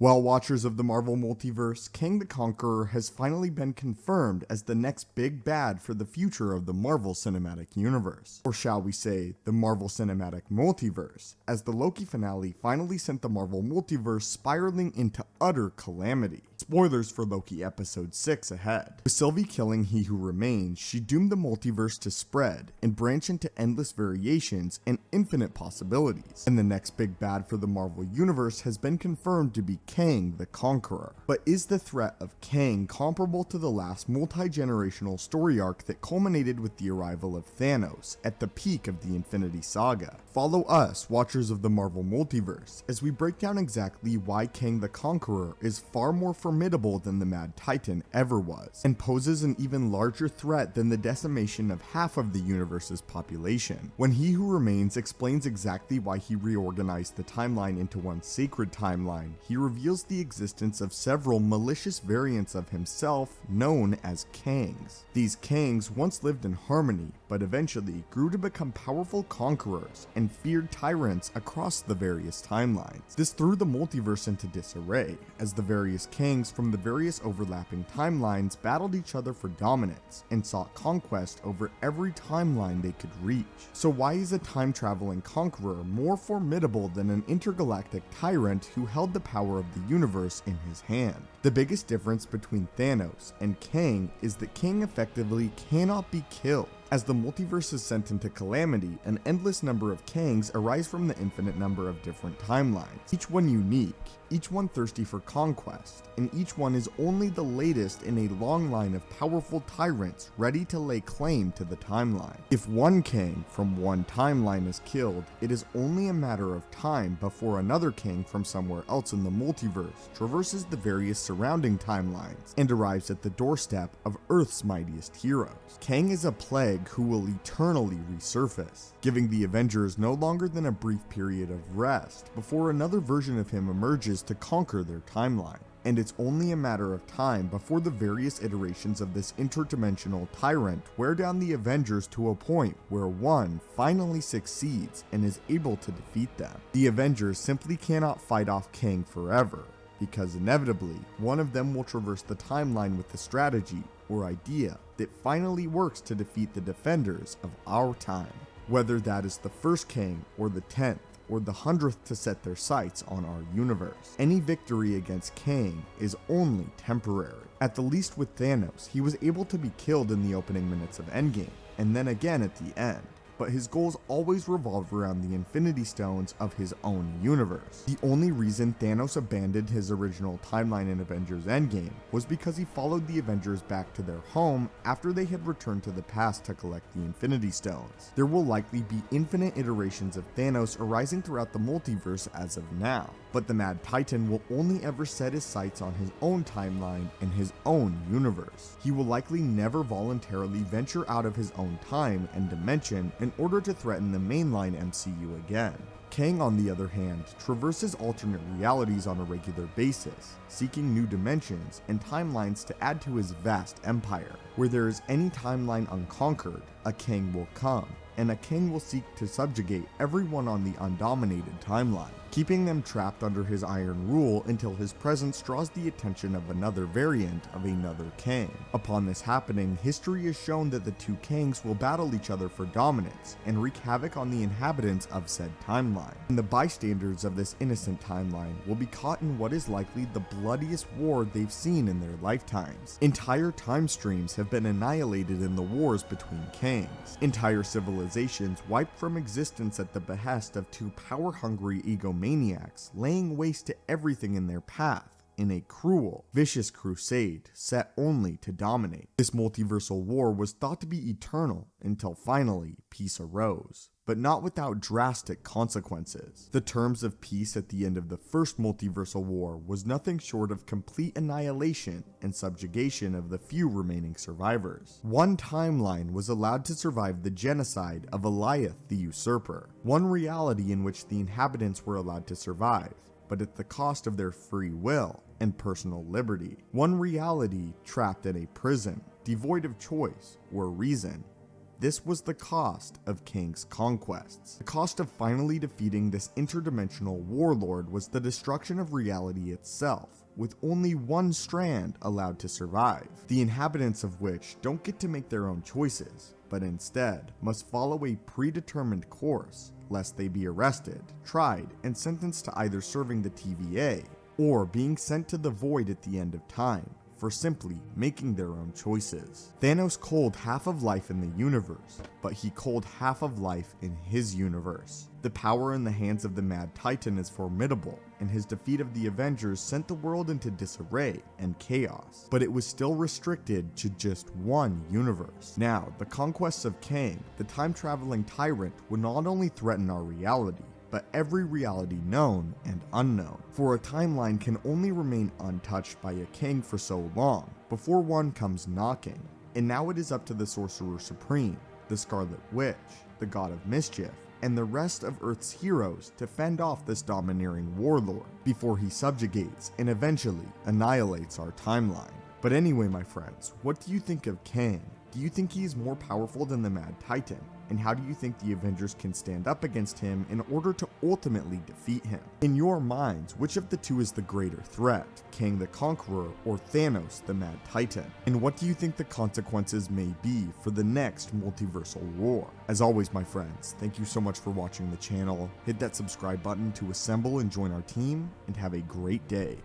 Well, watchers of the Marvel Multiverse, Kang the Conqueror has finally been confirmed as the next big bad for the future of the Marvel Cinematic Universe. Or shall we say, the Marvel Cinematic Multiverse, as the Loki finale finally sent the Marvel Multiverse spiraling into utter calamity. Spoilers for Loki episode 6 ahead. With Sylvie killing He Who Remains, she doomed the multiverse to spread and branch into endless variations and infinite possibilities. And the next big bad for the Marvel Universe has been confirmed to be Kang the Conqueror. But is the threat of Kang comparable to the last multi-generational story arc that culminated with the arrival of Thanos at the peak of the Infinity Saga? Follow us, watchers of the Marvel Multiverse, as we break down exactly why Kang the Conqueror is far more formidable than the Mad Titan ever was, and poses an even larger threat than the decimation of half of the universe's population. When He Who Remains explains exactly why he reorganized the timeline into one sacred timeline, he reveals the existence of several malicious variants of himself known as Kangs. These Kangs once lived in harmony, but eventually grew to become powerful conquerors and feared tyrants across the various timelines. This threw the multiverse into disarray, as the various Kangs from the various overlapping timelines battled each other for dominance and sought conquest over every timeline they could reach. So why is a time-traveling conqueror more formidable than an intergalactic tyrant who held the power of the universe in his hand? The biggest difference between Thanos and Kang is that Kang effectively cannot be killed. As the multiverse is sent into calamity, an endless number of Kangs arise from the infinite number of different timelines, each one unique, each one thirsty for conquest, and each one is only the latest in a long line of powerful tyrants ready to lay claim to the timeline. If one Kang from one timeline is killed, it is only a matter of time before another Kang from somewhere else in the multiverse traverses the various surrounding timelines and arrives at the doorstep of Earth's mightiest heroes. Kang is a plague who will eternally resurface, giving the Avengers no longer than a brief period of rest before another version of him emerges to conquer their timeline. And it's only a matter of time before the various iterations of this interdimensional tyrant wear down the Avengers to a point where one finally succeeds and is able to defeat them. The Avengers simply cannot fight off Kang forever, because inevitably, one of them will traverse the timeline with a strategy or idea that finally works to defeat the defenders of our time. Whether that is the first Kang, or the 10th, or the 100th to set their sights on our universe. Any victory against Kang is only temporary. At the least with Thanos, he was able to be killed in the opening minutes of Endgame, and then again at the end. But his goals always revolved around the Infinity Stones of his own universe. The only reason Thanos abandoned his original timeline in Avengers Endgame was because he followed the Avengers back to their home after they had returned to the past to collect the Infinity Stones. There will likely be infinite iterations of Thanos arising throughout the multiverse as of now, but the Mad Titan will only ever set his sights on his own timeline and his own universe. He will likely never voluntarily venture out of his own time and dimension in order to threaten the mainline MCU again. Kang, on the other hand, traverses alternate realities on a regular basis, seeking new dimensions and timelines to add to his vast empire. Where there is any timeline unconquered, a Kang will come, and a Kang will seek to subjugate everyone on the undominated timeline, keeping them trapped under his iron rule until his presence draws the attention of another variant of another Kang. Upon this happening, history has shown that the two Kangs will battle each other for dominance and wreak havoc on the inhabitants of said timeline. And the bystanders of this innocent timeline will be caught in what is likely the bloodiest war they've seen in their lifetimes. Entire time streams have been annihilated in the wars between Kangs. Entire civilizations wiped from existence at the behest of two power-hungry egomaniacs laying waste to everything in their path in a cruel, vicious crusade set only to dominate. This multiversal war was thought to be eternal until finally peace arose, but not without drastic consequences. The terms of peace at the end of the first multiversal war was nothing short of complete annihilation and subjugation of the few remaining survivors. One timeline was allowed to survive the genocide of Eliath the Usurper, one reality in which the inhabitants were allowed to survive, but at the cost of their free will and personal liberty. One reality trapped in a prison, devoid of choice or reason. this was the cost of Kang's conquests. The cost of finally defeating this interdimensional warlord was the destruction of reality itself, with only one strand allowed to survive, the inhabitants of which don't get to make their own choices, but instead must follow a predetermined course, lest they be arrested, tried, and sentenced to either serving the TVA or being sent to the void at the end of time for simply making their own choices. Thanos culled half of life in the universe, but he culled half of life in his universe. The power in the hands of the Mad Titan is formidable, and his defeat of the Avengers sent the world into disarray and chaos, but it was still restricted to just one universe. Now, the conquests of Kang, the time-traveling tyrant, would not only threaten our reality, but every reality known and unknown, for a timeline can only remain untouched by a king for so long before one comes knocking. And now it is up to the Sorcerer Supreme, the Scarlet Witch, the God of Mischief, and the rest of Earth's heroes to fend off this domineering warlord before he subjugates and eventually annihilates our timeline. But anyway, my friends, what do you think of Kang? Do you think he is more powerful than the Mad Titan? And how do you think the Avengers can stand up against him in order to ultimately defeat him? In your minds, which of the two is the greater threat, Kang the Conqueror or Thanos the Mad Titan? And what do you think the consequences may be for the next multiversal war? As always, my friends, thank you so much for watching the channel. Hit that subscribe button to assemble and join our team, and have a great day.